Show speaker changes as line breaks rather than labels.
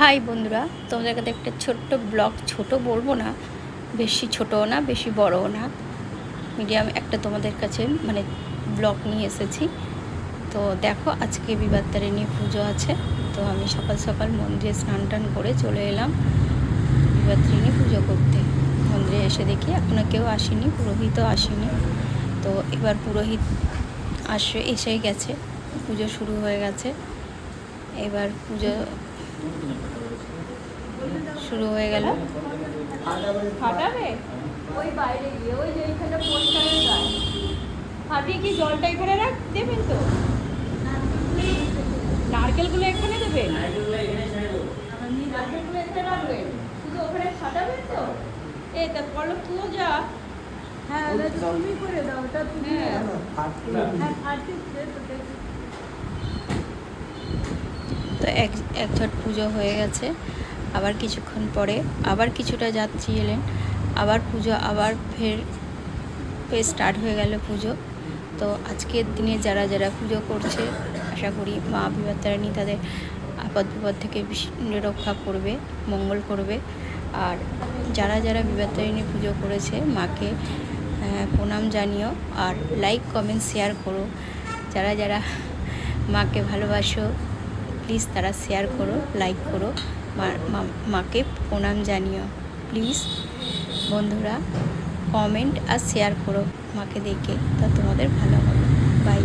High বন্ধুরা, তোমাদের কাছে একটা ছোট্ট ব্লগ, ছোট বলবো না, বেশি ছোটও না বেশি বড়ও না, মিডিয়াম একটা তোমাদের কাছে ব্লগ নিয়ে এসেছি। তো দেখো, আজকে বিবাহতারিণী পুজো আছে। তো আমি সকাল সকাল মন্দিরে স্নান টান করে চলে এলাম বিবাহতারিণী পুজো করতে। মন্দিরে এসে দেখি এখনও কেউ আসেনি, পুরোহিতও আসেনি। তো এবার পুরোহিত এসেই গেছে, পুজো শুরু হয়ে গেছে। এবার পুজো শুরু হয়ে গেল। ফাটাবে ওই বাইরে গিয়ে, ওই যে এইখানটা পোস্টারের গায়ে ফাটিয়ে কি জলটা এখানে রাখ দেবেন তো? নারকেলগুলো এখানে দেবেন, নারকেলগুলো এখানে রাখবেন, শুধু ওখানে ফাটাবেন তো। এই তা বলো তুইও যা। হ্যাঁ তুমি করে দাও ওটা, তুমি তো এক ঝট পুজো হয়ে গেছে। আবার কিছুক্ষণ পরে আবার কিছুটা যাত্রী এলেন, আবার পুজো আবার ফের স্টার্ট হয়ে গেল পুজো। তো আজকের দিনে যারা যারা পুজো করছে, আশা করি মা বিবাহতারিণী তাদের আপদ বিপদ থেকে রক্ষা করবে, মঙ্গল করবে। আর যারা যারা বিবাহতারিণী পুজো করেছে মাকে প্রণাম জানিও, আর লাইক কমেন্ট শেয়ার করো। যারা যারা মাকে ভালোবাসো প্লিজ তারা শেয়ার করো, লাইক করো, মাকে প্রণাম জানিও প্লিজ। বন্ধুরা কমেন্ট আর শেয়ার করো মাকে দেখে, তা তোমাদের ভালো হবে। বাই।